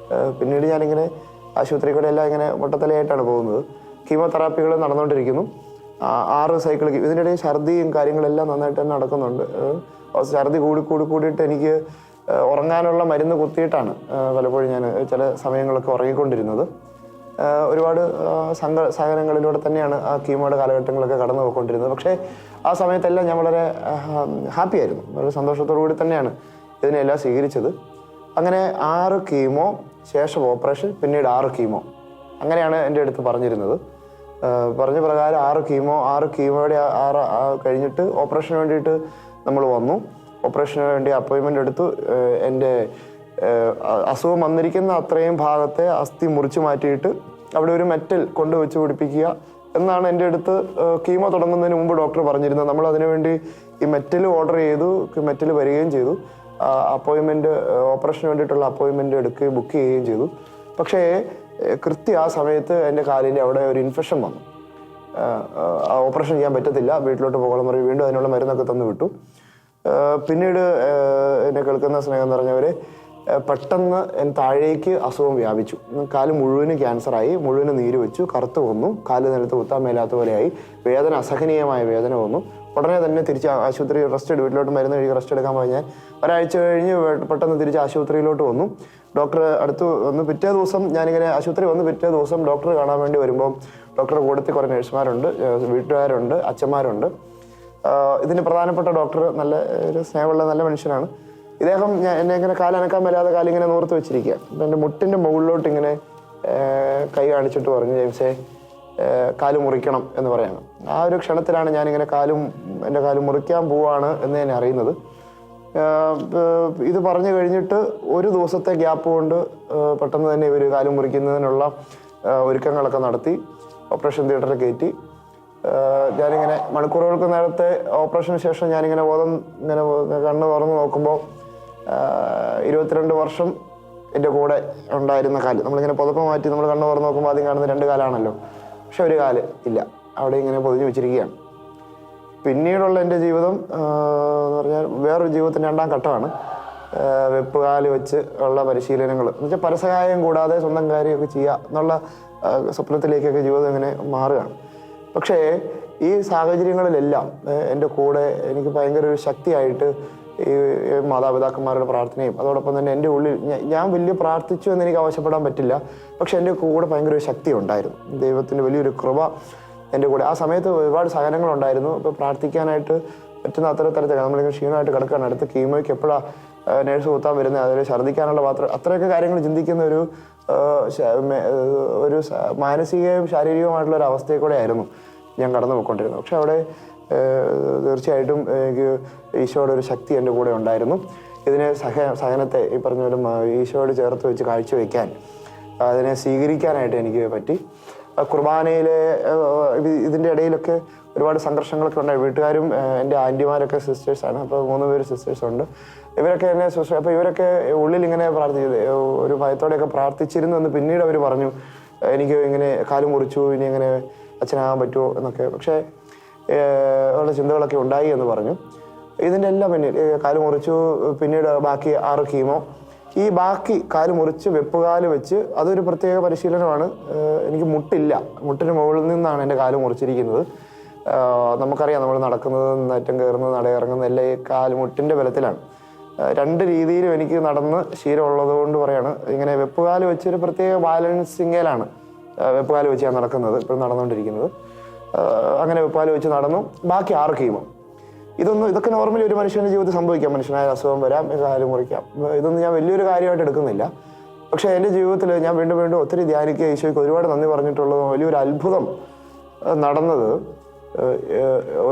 പിന്നീട് ഞാനിങ്ങനെ ആശുപത്രി കൂടെ എല്ലാം ഇങ്ങനെ മുട്ടത്തലയായിട്ടാണ് പോകുന്നത്. കീമോതെറാപ്പികൾ നടന്നുകൊണ്ടിരിക്കുന്നു. 6 സൈക്കിൾ. ഇതിനിടയിൽ ഛർദിയും കാര്യങ്ങളെല്ലാം നന്നായിട്ട് തന്നെ നടക്കുന്നുണ്ട്. ഛർദി കൂടിയിട്ട് എനിക്ക് ഉറങ്ങാനുള്ള മരുന്ന് കുത്തിയിട്ടാണ് പലപ്പോഴും ഞാൻ ചില സമയങ്ങളൊക്കെ ഉറങ്ങിക്കൊണ്ടിരുന്നത്. ഒരുപാട് സഹനങ്ങളിലൂടെ തന്നെയാണ് ആ കീമോയുടെ കാലഘട്ടങ്ങളൊക്കെ കടന്നു പോയിക്കൊണ്ടിരുന്നത്. പക്ഷേ ആ സമയത്തെല്ലാം ഞാൻ വളരെ ഹാപ്പി ആയിരുന്നു, വളരെ സന്തോഷത്തോടു കൂടി തന്നെയാണ് ഇതിനെല്ലാം സ്വീകരിച്ചത്. അങ്ങനെ 6 കീമോ, ശേഷം ഓപ്പറേഷൻ, പിന്നീട് 6 കീമോ, അങ്ങനെയാണ് എൻ്റെ അടുത്ത് പറഞ്ഞിരുന്നത്. പറഞ്ഞ പ്രകാരം 6 കീമോയുടെ 6 കഴിഞ്ഞിട്ട് ഓപ്പറേഷന് വേണ്ടിയിട്ട് നമ്മൾ വന്നു. ഓപ്പറേഷന് വേണ്ടി അപ്പോയിൻമെൻ്റ് എടുത്തു. എൻ്റെ അസുഖം വന്നിരിക്കുന്ന അത്രയും ഭാഗത്തെ അസ്ഥി മുറിച്ച് മാറ്റിയിട്ട് അവിടെ ഒരു മെറ്റൽ കൊണ്ടുവച്ച് പിടിപ്പിക്കുക എന്നാണ് എൻ്റെ അടുത്ത് കീമോ തുടങ്ങുന്നതിന് മുമ്പ് ഡോക്ടർ പറഞ്ഞിരുന്നത്. നമ്മൾ അതിനുവേണ്ടി ഈ മെറ്റൽ ഓർഡർ ചെയ്തു, മെറ്റൽ വരികയും ചെയ്തു. അപ്പോയിൻമെൻറ്റ്, ഓപ്പറേഷന് വേണ്ടിയിട്ടുള്ള അപ്പോയിൻമെൻറ്റ് ബുക്ക് ചെയ്യുകയും ചെയ്തു. പക്ഷേ കൃത്യം ആ സമയത്ത് എൻ്റെ കാലിൻ്റെ അവിടെ ഒരു ഇൻഫെക്ഷൻ വന്നു. ഓപ്പറേഷൻ ചെയ്യാൻ പറ്റത്തില്ല, വീട്ടിലോട്ട് പോകണം പറയും. വീണ്ടും അതിനുള്ള മരുന്നൊക്കെ തന്നു വിട്ടു. പിന്നീട് എന്നെ കേൾക്കുന്ന സ്നേഹം നിറഞ്ഞവർ, പെട്ടെന്ന് താഴേക്ക് അസുഖം വ്യാപിച്ചു. കാല് മുഴുവനും ക്യാൻസറായി, മുഴുവനും നീര് വെച്ചു, കറുത്ത് വന്നു, കാല് നിലത്ത് കുത്താൻ മേലാത്ത പോലെയായി, വേദന, അസഹനീയമായ വേദന വന്നു. ഉടനെ തന്നെ തിരിച്ച് ആശുപത്രി വീട്ടിലോട്ട് മരുന്ന് കഴിച്ച് റെസ്റ്റ് എടുക്കാൻ പറഞ്ഞാൽ ഒരാഴ്ച കഴിഞ്ഞ് പെട്ടെന്ന് തിരിച്ച് ആശുപത്രിയിലോട്ട് വന്നു. ഡോക്ടർ അടുത്ത് വന്ന് പിറ്റേ ദിവസം ഞാനിങ്ങനെ ആശുപത്രി വന്ന് പിറ്റേ ദിവസം ഡോക്ടറെ കാണാൻ വേണ്ടി വരുമ്പോൾ ഡോക്ടറുടെ കൂട്ടത്തിൽ കുറേ നഴ്സുമാരുണ്ട്, വീട്ടുകാരുണ്ട്, അച്ഛന്മാരുണ്ട്. ഇതിന് പ്രധാനപ്പെട്ട ഡോക്ടർ നല്ല ഒരു സ്നേഹമുള്ള നല്ല മനുഷ്യനാണ്. ഇദ്ദേഹം എന്നെ ഇങ്ങനെ കാലനക്കാൻ വരാതെ കാലിങ്ങനെ നൂർത്ത് വെച്ചിരിക്കുക. അപ്പം എൻ്റെ മുട്ടിൻ്റെ മുകളിലോട്ട് ഇങ്ങനെ കൈ കാണിച്ചിട്ട് പറഞ്ഞു, ജെയിംസേ കാല് മുറിക്കണം എന്ന് പറയണം. ആ ഒരു ക്ഷണത്തിലാണ് ഞാനിങ്ങനെ എൻ്റെ കാല് മുറിക്കാൻ പോവാണ് എന്ന് ഞാൻ അറിയുന്നത്. ഇത് പറഞ്ഞു കഴിഞ്ഞിട്ട് ഒരു ദിവസത്തെ ഗ്യാപ്പ് കൊണ്ട് പെട്ടെന്ന് തന്നെ ഇവർ കാല് മുറിക്കുന്നതിനുള്ള ഒരുക്കങ്ങളൊക്കെ നടത്തി ഓപ്പറേഷൻ തിയേറ്ററിൽ കയറ്റി. ഞാനിങ്ങനെ മണിക്കൂറുകൾക്ക് നേരത്തെ ഓപ്പറേഷന് ശേഷം ഞാനിങ്ങനെ ഇങ്ങനെ കണ്ണ് തുറന്ന് നോക്കുമ്പോൾ 22 വർഷം എൻ്റെ കൂടെ ഉണ്ടായിരുന്ന കാല്, നമ്മളിങ്ങനെ പുതപ്പ് മാറ്റി നമ്മൾ കണ്ണ് തുറന്ന് നോക്കുമ്പോൾ ആദ്യം കാണുന്ന 2 കാലാണല്ലോ, പക്ഷെ ഒരു കാല് ഇല്ല, അവിടെ ഇങ്ങനെ പൊതിഞ്ഞു വെച്ചിരിക്കുകയാണ്. പിന്നീടുള്ള എൻ്റെ ജീവിതം എന്ന് പറഞ്ഞാൽ വേറൊരു ജീവിതത്തിൻ്റെ 2ാം ഘട്ടമാണ്. വെപ്പുകാല് വെച്ച് ഉള്ള പരിശീലനങ്ങൾ എന്ന് വെച്ചാൽ പരസഹായം കൂടാതെ സ്വന്തം കാര്യമൊക്കെ ചെയ്യുക എന്നുള്ള സ്വപ്നത്തിലേക്കൊക്കെ ജീവിതം ഇങ്ങനെ മാറുകയാണ്. പക്ഷേ ഈ സാഹചര്യങ്ങളിലെല്ലാം എൻ്റെ കൂടെ എനിക്ക് ഭയങ്കര ഒരു ശക്തിയായിട്ട് ഈ മാതാപിതാക്കന്മാരുടെ പ്രാർത്ഥനയും അതോടൊപ്പം തന്നെ എൻ്റെ ഉള്ളിൽ ഞാൻ വലിയ പ്രാർത്ഥിച്ചു എന്ന് എനിക്ക് ആവശ്യപ്പെടാൻ പറ്റില്ല, പക്ഷെ എൻ്റെ കൂടെ ഭയങ്കര ഒരു ശക്തി ഉണ്ടായിരുന്നു. ദൈവത്തിൻ്റെ വലിയൊരു കൃപ എൻ്റെ കൂടെ. ആ സമയത്ത് ഒരുപാട് സഹനങ്ങളുണ്ടായിരുന്നു. ഇപ്പോൾ പ്രാർത്ഥിക്കാനായിട്ട് പറ്റുന്ന തരത്തിൽ നമ്മളിങ്ങനെ ക്ഷീണമായിട്ട് കിടക്കുകയാണ്. അടുത്ത കീമോയ്ക്ക് എപ്പോഴാണ് നേഴ്സ് കുത്താൻ വരുന്നത്, അതിൽ ഛർദ്ദിക്കാനുള്ള അത്രയൊക്കെ കാര്യങ്ങൾ ചിന്തിക്കുന്ന ഒരു മാനസികവും ശാരീരികവുമായിട്ടുള്ള ഒരു അവസ്ഥയിൽ കൂടെ ആയിരുന്നു ഞാൻ കടന്നു പോയിക്കൊണ്ടിരുന്നത്. പക്ഷെ അവിടെ തീർച്ചയായിട്ടും എനിക്ക് ഈശോയുടെ ഒരു ശക്തി എൻ്റെ കൂടെ ഉണ്ടായിരുന്നു. ഇതിനെ സഹനത്തെ ഈ പറഞ്ഞ പോലെ ഈശോയോട് ചേർത്ത് വെച്ച് കാഴ്ചവെക്കാൻ, അതിനെ സ്വീകരിക്കാനായിട്ട് എനിക്ക് പറ്റി. കുർബാനയിലെ ഇതിൻ്റെ ഇടയിലൊക്കെ ഒരുപാട് സംഘർഷങ്ങളൊക്കെ ഉണ്ടായി. വീട്ടുകാരും എൻ്റെ ആൻറ്റിമാരൊക്കെ സിസ്റ്റേഴ്സാണ്. അപ്പോൾ 3 പേര് സിസ്റ്റേഴ്സുണ്ട്. ഇവരൊക്കെ എന്നെ അപ്പോൾ ഇവരൊക്കെ ഉള്ളിൽ ഇങ്ങനെ ഒരു ഭയത്തോടെയൊക്കെ പ്രാർത്ഥിച്ചിരുന്നു എന്ന് പിന്നീട് അവർ പറഞ്ഞു. എനിക്ക് ഇങ്ങനെ കാല് മുറിച്ചു, ഇനി എങ്ങനെ അച്ഛനാകാൻ പറ്റുമോ എന്നൊക്കെ. പക്ഷേ ഉള്ള ചിന്തകളൊക്കെ ഉണ്ടായി എന്ന് പറഞ്ഞു. ഇതിൻ്റെ എല്ലാം പിന്നിൽ കാല് മുറിച്ചു. പിന്നീട് ബാക്കി 6 കീമോ. ഈ ബാക്കി കാല് മുറിച്ച് വെപ്പുകാല് വെച്ച് അതൊരു പ്രത്യേക പരിശീലനമാണ്. എനിക്ക് മുട്ടില്ല, മുട്ടിന് മുകളിൽ നിന്നാണ് എൻ്റെ കാല് മുറിച്ചിരിക്കുന്നത്. നമുക്കറിയാം, നമ്മൾ നടക്കുന്നത്, നേറ്റം കയറുന്നത്, നടയിറങ്ങുന്നത് എല്ലാം ഈ മുട്ടിൻ്റെ ബലത്തിലാണ്. രണ്ട് രീതിയിലും എനിക്ക് നടന്ന് ശീലമുള്ളത് കൊണ്ട് പറയാണ്. ഇങ്ങനെ വെപ്പുകാല് വെച്ചൊരു പ്രത്യേക ബാലൻസിങ്ങേലാണ് വെപ്പുകാല് വെച്ച് ഞാൻ നടക്കുന്നത്, ഇപ്പോഴും നടന്നുകൊണ്ടിരിക്കുന്നത്. അങ്ങനെ വെപ്പുകാല് വെച്ച് നടന്നു. ബാക്കി 6 കീമോ. ഇതൊക്കെ നോർമലി ഒരു മനുഷ്യൻ്റെ ജീവിതത്തിൽ സംഭവിക്കാം. മനുഷ്യനായ അസുഖം വരാം, കാല് മുറിക്കാം. ഇതൊന്നും ഞാൻ വലിയൊരു കാര്യമായിട്ട് എടുക്കുന്നില്ല. പക്ഷേ എൻ്റെ ജീവിതത്തിൽ ഞാൻ വീണ്ടും വീണ്ടും ഒത്തിരി ധ്യാനിക്കുക, ഈശോയ്ക്ക് ഒരുപാട് നന്ദി പറഞ്ഞിട്ടുള്ളതും വലിയൊരു അത്ഭുതം നടന്നത്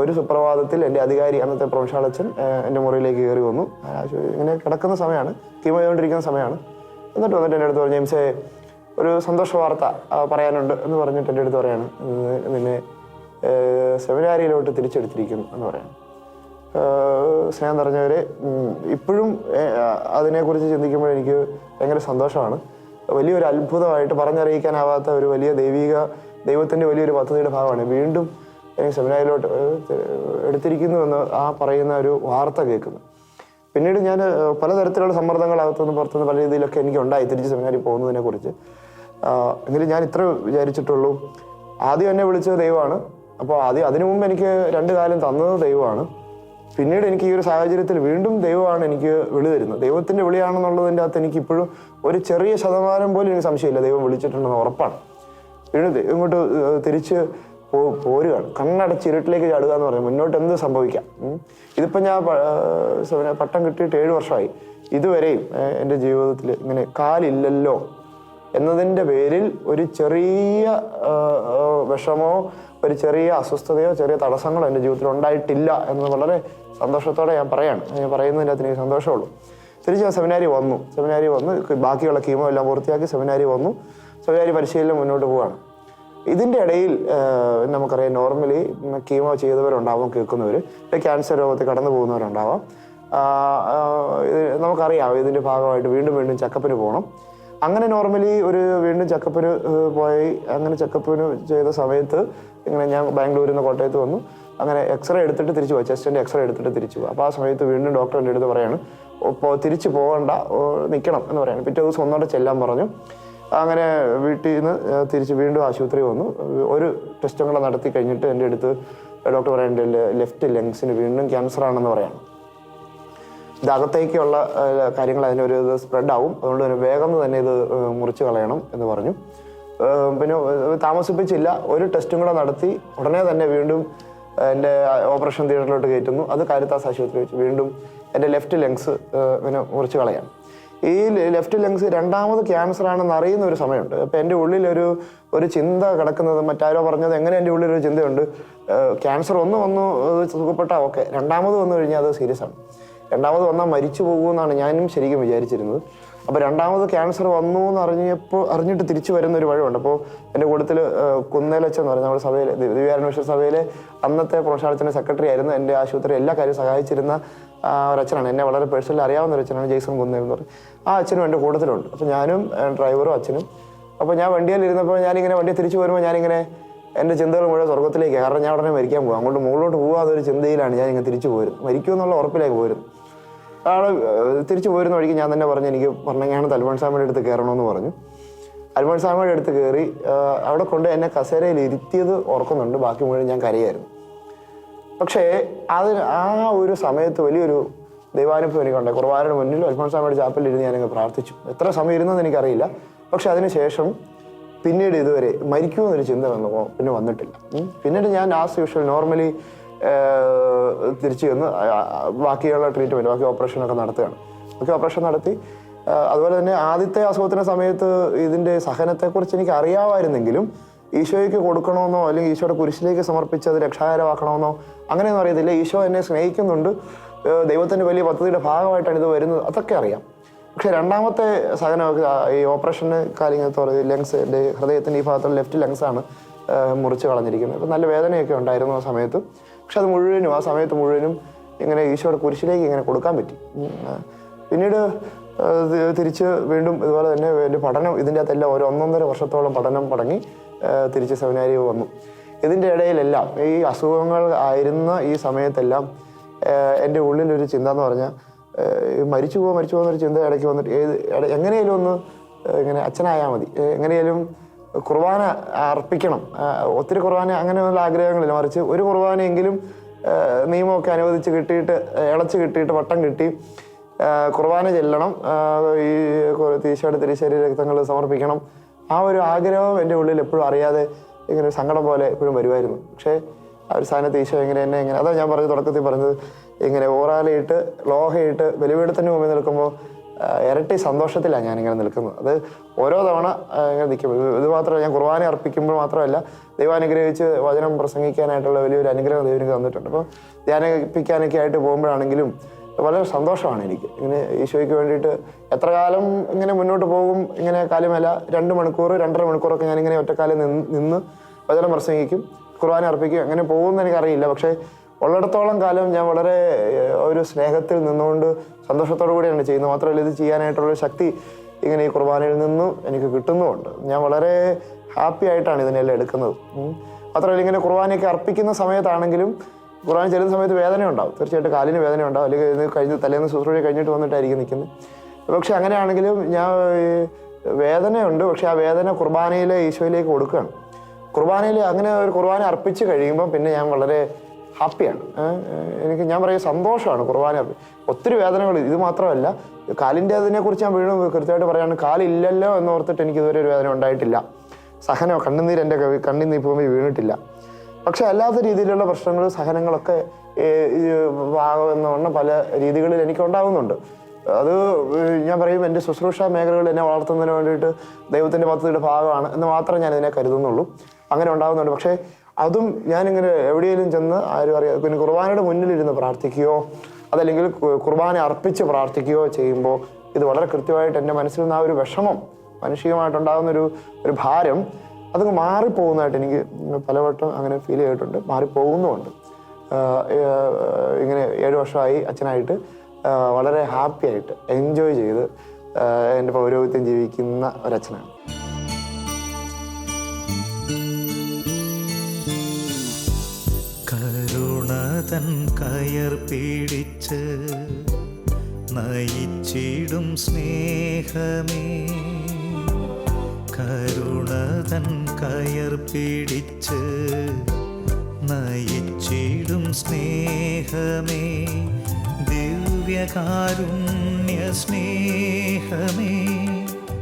ഒരു സുപ്രഭാതത്തിൽ എൻ്റെ അധികാരി, അന്നത്തെ പ്രൊഫഷണലച്ചൻ എൻ്റെ മുറിയിലേക്ക് കയറി വന്നു. ഇങ്ങനെ കിടക്കുന്ന സമയമാണ്, കീമോ ചെയ്തുകൊണ്ടിരിക്കുന്ന സമയമാണ്. എന്നിട്ട് എൻ്റെ അടുത്ത് പറഞ്ഞു, ജെയിംസേ ഒരു സന്തോഷ വാർത്ത പറയാനുണ്ട് എന്ന് പറഞ്ഞിട്ട് എൻ്റെ അടുത്ത് പറയാണ്, നിന്നെ സെമിനാരിയിലോട്ട് തിരിച്ചെടുത്തിരിക്കുന്നു എന്ന് പറയാണ്. സ്നേഹം നിറഞ്ഞവരെ, ഇപ്പോഴും അതിനെക്കുറിച്ച് ചിന്തിക്കുമ്പോൾ എനിക്ക് ഭയങ്കര സന്തോഷമാണ്. വലിയൊരു അത്ഭുതമായിട്ട് പറഞ്ഞറിയിക്കാനാവാത്ത ഒരു വലിയ ദൈവത്തിൻ്റെ വലിയൊരു പദ്ധതിയുടെ ഭാഗമാണ്. വീണ്ടും എനിക്ക് സെമിനാരിയിലോട്ട് എടുത്തിരിക്കുന്നുവെന്ന് പറയുന്ന ഒരു വാർത്ത കേൾക്കുന്നു. പിന്നീട് ഞാൻ പലതരത്തിലുള്ള സമ്മർദ്ദങ്ങൾ അകത്തുനിന്ന് പുറത്തുനിന്ന് പല രീതിയിലൊക്കെ എനിക്ക് ഉണ്ടായി തിരിച്ച് സെമിനാരിൽ പോകുന്നതിനെ കുറിച്ച്. എങ്കിലും ഞാൻ ഇത്ര വിചാരിച്ചിട്ടുള്ളൂ, ആദ്യം എന്നെ വിളിച്ചത് ദൈവമാണ്. അപ്പോൾ അതിനു മുമ്പ് എനിക്ക് 2 കാലം തന്നത് ദൈവമാണ്. പിന്നീട് എനിക്ക് ഈ ഒരു സാഹചര്യത്തിൽ വീണ്ടും ദൈവമാണ് എനിക്ക് വിളി തരുന്നത്. ദൈവത്തിൻ്റെ വിളിയാണെന്നുള്ളതിൻ്റെ അകത്ത് എനിക്ക് ഇപ്പോഴും ഒരു ചെറിയ ശതമാനം പോലും എനിക്ക് സംശയമില്ല, ദൈവം വിളിച്ചിട്ടുണ്ടെന്ന് ഉറപ്പാണ്. വീണ്ടും ഇങ്ങോട്ട് തിരിച്ച് പോരുകയാണ്. കണ്ണടച്ച് ഇരുട്ടിലേക്ക് ചാടുക എന്ന് പറയും. മുന്നോട്ട് എന്ത് സംഭവിക്കാം. ഇതിപ്പോൾ ഞാൻ പട്ടം കിട്ടിയിട്ട് 7 വർഷമായി. ഇതുവരെയും എൻ്റെ ജീവിതത്തിൽ ഇങ്ങനെ കാലില്ലല്ലോ എന്നതിൻ്റെ പേരിൽ ഒരു ചെറിയ വിഷമോ ഒരു ചെറിയ അസ്വസ്ഥതയോ ചെറിയ തടസ്സങ്ങളോ എൻ്റെ ജീവിതത്തിൽ ഉണ്ടായിട്ടില്ല എന്ന് വളരെ സന്തോഷത്തോടെ ഞാൻ പറയാണ്. ഞാൻ പറയുന്നതിൻ്റെ അകത്ത് എനിക്ക് സന്തോഷമുള്ളൂ. തിരിച്ച് ഞാൻ സെമിനാരി വന്നു. ബാക്കിയുള്ള കീമോ എല്ലാം പൂർത്തിയാക്കി സെമിനാരി വന്നു. സെമിനാരി പരിശീലനം മുന്നോട്ട് പോവുകയാണ്. ഇതിൻ്റെ ഇടയിൽ നമുക്കറിയാം, നോർമലി കീമോ ചെയ്തവരുണ്ടാവാം, കേൾക്കുന്നവർ, ക്യാൻസർ രോഗത്തിൽ കടന്നു പോകുന്നവരുണ്ടാവാം. നമുക്കറിയാം ഇതിൻ്റെ ഭാഗമായിട്ട് വീണ്ടും വീണ്ടും ചെക്കപ്പിന് പോകണം. അങ്ങനെ നോർമലി വീണ്ടും ചെക്കപ്പിന് പോയി. അങ്ങനെ ചെക്കപ്പിന് ചെയ്ത സമയത്ത് ഇങ്ങനെ ഞാൻ ബാംഗ്ലൂരിൽ നിന്ന് കോട്ടയത്ത് വന്നു. അങ്ങനെ എക്സ്റേ എടുത്തിട്ട് തിരിച്ചു പോയി, ചെസ്റ്റിൻ്റെ എക്സ്റേ എടുത്തിട്ട് തിരിച്ചു പോയി. അപ്പോൾ ആ സമയത്ത് വീണ്ടും ഡോക്ടർ എൻ്റെ അടുത്ത് പറയാണ്, തിരിച്ചു പോകണ്ട, നിൽക്കണം എന്ന് പറയാണ്. പിറ്റേ ദിവസം ഒന്നോടെ ചെല്ലാൻ പറഞ്ഞു. അങ്ങനെ വീട്ടിൽ നിന്ന് തിരിച്ച് വീണ്ടും ആശുപത്രി വന്നു. ഒരു ടെസ്റ്റും കൂടെ നടത്തി കഴിഞ്ഞിട്ട് എൻ്റെ അടുത്ത് ഡോക്ടർ പറയേണ്ട ലെഫ്റ്റ് ലങ്സിന് വീണ്ടും ക്യാൻസർ ആണെന്ന് പറയാണ്. ഇത് അകത്തേക്കുള്ള കാര്യങ്ങൾ അതിനൊരു ഇത് സ്പ്രെഡ് ആവും, അതുകൊണ്ട് തന്നെ വേഗം തന്നെ ഇത് മുറിച്ച് കളയണം എന്ന് പറഞ്ഞു. പിന്നെ താമസിപ്പിച്ചില്ല, ഒരു ടെസ്റ്റും കൂടെ നടത്തി ഉടനെ തന്നെ വീണ്ടും എൻ്റെ ഓപ്പറേഷൻ തിയേറ്ററിലോട്ട് കയറ്റുന്നു. അത് കാരിത്താസ് ആശുപത്രി വെച്ച് വീണ്ടും എൻ്റെ ലെഫ്റ്റ് ലങ്സ് പിന്നെ മുറിച്ച് കളയാം. ഈ ലെഫ്റ്റ് ലങ്സ് 2ാമത് ക്യാൻസർ ആണെന്ന് അറിയുന്ന ഒരു സമയമുണ്ട്. അപ്പം എൻ്റെ ഉള്ളിലൊരു ചിന്ത കിടക്കുന്നത്, മറ്റാരോ പറഞ്ഞത് എങ്ങനെ എൻ്റെ ഉള്ളിലൊരു ചിന്തയുണ്ട്, ക്യാൻസർ വന്നു സുഖപ്പെട്ടാൽ ഓക്കെ, 2ാമത് വന്നു കഴിഞ്ഞാൽ അത് സീരിയസ് ആണ്. 2ാമത് വന്നാൽ മരിച്ചു പോകുമെന്നാണ് ഞാനും ശരിക്കും വിചാരിച്ചിരുന്നത്. അപ്പോൾ 2ാമത് ക്യാൻസർ വന്നു എന്ന് അറിഞ്ഞിട്ട് തിരിച്ചു വരുന്ന ഒരു വഴിയുണ്ട്. അപ്പോൾ എൻ്റെ കൂട്ടത്തിൽ കുന്നേലച്ചൻ എന്ന് പറഞ്ഞാൽ നമ്മുടെ സഭയിലെ ദിവ്യാന്വേഷണ സഭയിലെ അന്നത്തെ പ്രൊഫഷണലച്ചൻ്റെ സെക്രട്ടറി ആയിരുന്നു. എൻ്റെ ആശുപത്രി എല്ലാ കാര്യവും സഹായിച്ചിരുന്ന ഒരച്ഛനാണ്. എന്നെ വളരെ പേഴ്സണലി അറിയാവുന്ന ഒരു അച്ഛനാണ്, ജെയ്സൺ കുന്നേൽ എന്ന് പറയും. ആ അച്ഛനും എൻ്റെ കൂട്ടത്തിലുണ്ട്. അപ്പോൾ ഞാനും ഡ്രൈവറും അച്ഛനും. അപ്പോൾ ഞാൻ വണ്ടിയിലിരുന്നപ്പോൾ ഞാനിങ്ങനെ വണ്ടി തിരിച്ചു വരുമ്പോൾ ഞാനിങ്ങനെ എൻ്റെ ചിന്തകൾ മുഴുവൻ സ്വർഗത്തിലേക്ക്, കാരണം ഞാൻ ഉടനെ മരിക്കാൻ പോകും, അങ്ങോട്ട് മുകളിലോട്ട് പോകാതൊരു ചിന്തയിലാണ് ഞാനിങ്ങനെ തിരിച്ചു പോരും, മരിക്കുമെന്നുള്ള ഉറപ്പിലേക്ക് പോരും. തിരിച്ചു പോരുന്ന വഴിക്ക് ഞാൻ തന്നെ പറഞ്ഞു, എനിക്ക് പറഞ്ഞാണ് അൽഫോൻസാമ്മയുടെ അടുത്ത് കയറണമെന്ന് പറഞ്ഞു. അൽഫോൻസാമ്മയുടെ അടുത്ത് കയറി അവിടെ കൊണ്ട് എന്നെ കസേരയിൽ ഇരുത്തിയത് ഓർക്കുന്നുണ്ട്. ബാക്കി മുഴുവൻ ഞാൻ കരയായിരുന്നു. പക്ഷേ ആ ഒരു സമയത്ത് വലിയൊരു ദൈവാനുഭവം എനിക്കുണ്ടായി. കുർബാനയുടെ മുന്നിൽ അൽഫോൻസാമ്മയുടെ ചാപ്പലിൽ ഇരുന്ന് ഞാനങ്ങ് പ്രാർത്ഥിച്ചു. എത്ര സമയം ഇരുന്നെന്ന് എനിക്കറിയില്ല. പക്ഷെ അതിനുശേഷം പിന്നീട് ഇതുവരെ മരിക്കുമെന്നൊരു ചിന്ത പിന്നെ വന്നിട്ടില്ല. പിന്നീട് ഞാൻ ആസ് യൂഷ്വൽ നോർമലി തിരിച്ചു ചെന്ന് ബാക്കിയുള്ള ട്രീറ്റ്മെൻറ്റ്, ബാക്കി ഓപ്പറേഷനൊക്കെ നടത്തുകയാണ്. ഓപ്പറേഷൻ നടത്തി. അതുപോലെ തന്നെ ആദ്യത്തെ അസുഖത്തിൻ്റെ സമയത്ത് ഇതിൻ്റെ സഹനത്തെക്കുറിച്ച് എനിക്ക് അറിയാമായിരുന്നെങ്കിലും ഈശോയ്ക്ക് കൊടുക്കണമെന്നോ അല്ലെങ്കിൽ ഈശോയുടെ കുരിശിലേക്ക് സമർപ്പിച്ച് അത് രക്ഷാകരമാക്കണമെന്നോ അങ്ങനെയൊന്നും അറിയത്തില്ല. ഈശോ എന്നെ സ്നേഹിക്കുന്നുണ്ട്, ദൈവത്തിൻ്റെ വലിയ പദ്ധതിയുടെ ഭാഗമായിട്ടാണ് ഇത് വരുന്നത്, അതൊക്കെ അറിയാം. പക്ഷേ 2ാമത്തെ സഹനമൊക്കെ ഈ ഓപ്പറേഷന് കാര്യങ്ങൾ ലങ്സ്, എൻ്റെ ഹൃദയത്തിൻ്റെ ഈ ഭാഗത്തുള്ള ലെഫ്റ്റ് ലങ്സാണ് മുറിച്ച് കളഞ്ഞിരിക്കുന്നത്. അപ്പം നല്ല വേദനയൊക്കെ ഉണ്ടായിരുന്നു ആ സമയത്ത്. പക്ഷെ അത് മുഴുവനും ആ സമയത്ത് മുഴുവനും ഇങ്ങനെ ഈശോയുടെ കുരിശിലേക്ക് ഇങ്ങനെ കൊടുക്കാൻ പറ്റി. പിന്നീട് തിരിച്ച് വീണ്ടും ഇതുപോലെ തന്നെ എൻ്റെ പഠനം, ഇതിൻ്റെ അകത്തെല്ലാം ഒരു 1.5 വർഷത്തോളം പഠനം തുടങ്ങി തിരിച്ച് സെമിനാരി വന്നു. ഇതിൻ്റെ ഇടയിലെല്ലാം ഈ അസുഖങ്ങൾ ആയിരുന്ന ഈ സമയത്തെല്ലാം എൻ്റെ ഉള്ളിലൊരു ചിന്ത എന്ന് പറഞ്ഞാൽ മരിച്ചു പോകുന്നൊരു ചിന്ത ഇടയ്ക്ക് വന്നിട്ട് എങ്ങനെയാലും ഒന്ന് ഇങ്ങനെ അച്ഛനായാൽ മതി, എങ്ങനെയാലും കുർബാന അർപ്പിക്കണം. ഒത്തിരി കുർബാന അങ്ങനെയുള്ള ആഗ്രഹങ്ങളില്ല, മറിച്ച് ഒരു കുർബാനയെങ്കിലും നിയമമൊക്കെ അനുവദിച്ച് കിട്ടിയിട്ട് ഇളച്ച് കിട്ടിയിട്ട് വട്ടം കിട്ടി കുർബാന ചെല്ലണം, ഈ ഈശോയുടെ തിരുശരീര രക്തങ്ങൾ സമർപ്പിക്കണം, ആ ഒരു ആഗ്രഹം എൻ്റെ ഉള്ളിൽ എപ്പോഴും അറിയാതെ ഇങ്ങനെ ഒരു സങ്കടം പോലെ എപ്പോഴും വരുമായിരുന്നു. പക്ഷേ ആ ഒരു സ്ഥാനത്ത് ഈശോ എങ്ങനെ അതാ ഞാൻ തുടക്കത്തിൽ പറഞ്ഞത്, ഇങ്ങനെ ഓറാലയിട്ട് ലോഹയിട്ട് ബലിപീഠത്തിന് മുമ്പിൽ നിൽക്കുമ്പോൾ ഇരട്ടി സന്തോഷത്തിലാണ് ഞാനിങ്ങനെ നിൽക്കുന്നത്. അത് ഓരോ തവണ ഇങ്ങനെ നിൽക്കും. ഇത് മാത്രമല്ല, ഞാൻ കുർബാന അർപ്പിക്കുമ്പോൾ മാത്രമല്ല, ദൈവം അനുഗ്രഹിച്ച് വചനം പ്രസംഗിക്കാനായിട്ടുള്ള വലിയൊരു അനുഗ്രഹം ദൈവം എനിക്ക് തന്നിട്ടുണ്ട്. അപ്പോൾ ധ്യാനിപ്പിക്കാനൊക്കെ ആയിട്ട് പോകുമ്പോഴാണെങ്കിലും വളരെ സന്തോഷമാണ് എനിക്ക്. ഇങ്ങനെ ഈശോയ്ക്ക് വേണ്ടിയിട്ട് എത്ര കാലം ഇങ്ങനെ മുന്നോട്ട് പോകും, ഇങ്ങനെ കാലുമല്ല 2 മണിക്കൂർ 2.5 മണിക്കൂറൊക്കെ ഞാനിങ്ങനെ ഒറ്റക്കാലം നിന്ന് വചനം പ്രസംഗിക്കും, കുർബാന അർപ്പിക്കും. അങ്ങനെ പോകുമെന്ന് എനിക്കറിയില്ല. പക്ഷേ ഉള്ളിടത്തോളം കാലം ഞാൻ വളരെ ഒരു സ്നേഹത്തിൽ നിന്നുകൊണ്ട് സന്തോഷത്തോടു കൂടിയാണ് ചെയ്യുന്നത്. മാത്രമല്ല, ഇത് ചെയ്യാനായിട്ടുള്ള ശക്തി ഇങ്ങനെ ഈ കുർബാനയിൽ നിന്നും എനിക്ക് കിട്ടുന്നുമുണ്ട്. ഞാൻ വളരെ ഹാപ്പി ആയിട്ടാണ് ഇതിനെല്ലാം എടുക്കുന്നത്. മാത്രമല്ല, ഇങ്ങനെ കുർബാനയൊക്കെ അർപ്പിക്കുന്ന സമയത്താണെങ്കിലും കുർബാന ചെല്ലുന്ന സമയത്ത് വേദന ഉണ്ടാവും, തീർച്ചയായിട്ടും കാലിന് വേദന ഉണ്ടാവും, അല്ലെങ്കിൽ തലേന്ന് ശുശ്രൂഷ കഴിഞ്ഞിട്ട് വന്നിട്ടായിരിക്കും നിൽക്കുന്നത്. പക്ഷെ അങ്ങനെയാണെങ്കിലും ഞാൻ വേദനയുണ്ട്, പക്ഷെ ആ വേദന കുർബാനയിലെ ഈശോയിലേക്ക് കൊടുക്കുകയാണ്. കുർബാനയിൽ അങ്ങനെ ഒരു കുർബാന അർപ്പിച്ച് കഴിയുമ്പോൾ പിന്നെ ഞാൻ വളരെ ഹാപ്പിയാണ്. ഞാൻ പറയുക സന്തോഷമാണ് കുർബാന. ഒത്തിരി വേദനകൾ, ഇത് മാത്രമല്ല, കാലിൻ്റെ അതിനെക്കുറിച്ച് ഞാൻ വീണ്ടും കൃത്യമായിട്ട് പറയുകയാണ്. കാലില്ലല്ലോ എന്ന് ഓർത്തിട്ട് എനിക്ക് ഇതുവരെ ഒരു വേദന ഉണ്ടായിട്ടില്ല. സഹനോ കണ്ണുനീര് എൻ്റെ കണ്ണിൽ പോകുമ്പോൾ വീണിട്ടില്ല. പക്ഷെ അല്ലാത്ത രീതിയിലുള്ള പ്രശ്നങ്ങൾ, സഹനങ്ങളൊക്കെ ഭാഗമെന്ന പല രീതികളിൽ എനിക്ക് ഉണ്ടാകുന്നുണ്ട്. അത് ഞാൻ പറയും, എൻ്റെ ശുശ്രൂഷ മേഖലകൾ എന്നെ വളർത്തുന്നതിന് വേണ്ടിയിട്ട് ദൈവത്തിൻ്റെ പദ്ധതിയുടെ ഭാഗമാണ് എന്ന് മാത്രമേ ഞാൻ ഇതിനെ കരുതുന്നുള്ളൂ. അങ്ങനെ ഉണ്ടാകുന്നുണ്ട്. പക്ഷേ അതും ഞാനിങ്ങനെ എവിടെയെങ്കിലും ചെന്ന് ആരും അറിയാം, പിന്നെ കുർബാനയുടെ മുന്നിലിരുന്ന് പ്രാർത്ഥിക്കുകയോ അതല്ലെങ്കിൽ കുർബാന അർപ്പിച്ച് പ്രാർത്ഥിക്കുകയോ ചെയ്യുമ്പോൾ ഇത് വളരെ കൃത്യമായിട്ട് എൻ്റെ മനസ്സിൽ നിന്ന് ആ ഒരു വിഷമം, മാനുഷികമായിട്ടുണ്ടാകുന്നൊരു ഭാരം അതങ്ങ് മാറിപ്പോകുന്നതായിട്ട് എനിക്ക് പലവട്ടം അങ്ങനെ ഫീൽ ചെയ്തിട്ടുണ്ട്, മാറിപ്പോകുന്നുമുണ്ട്. ഇങ്ങനെ 7 വർഷമായി അച്ഛനായിട്ട് വളരെ ഹാപ്പി ആയിട്ട് എൻജോയ് ചെയ്ത് എൻ്റെ പൗരോഹിത്യം ജീവിക്കുന്ന ഒരച്ഛനാണ്. കരുണതൻ കയർ പിടിച്ച് നയിച്ചിടും സ്നേഹമേ, കരുണതൻ കയർ പിടിച്ച് നയിച്ചിടും സ്നേഹമേ, ദിവ്യകാരുണ്യ സ്നേഹമേ,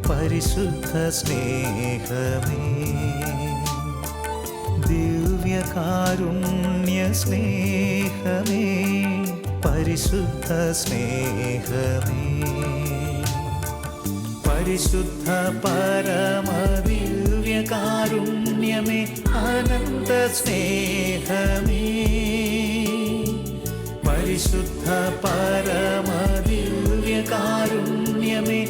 പരിശുദ്ധ സ്നേഹമേ, ദിവ്യകാരുണ്യ സ്നേഹമേ, പരിശുദ്ധ സ്നേഹമേ, പരിശുദ്ധ പരമദിവ്യകാരുണ്യമേ, അനന്ത സ്നേഹമേ, പരിശുദ്ധ പരമദിവ്യകാരുണ്യമേ,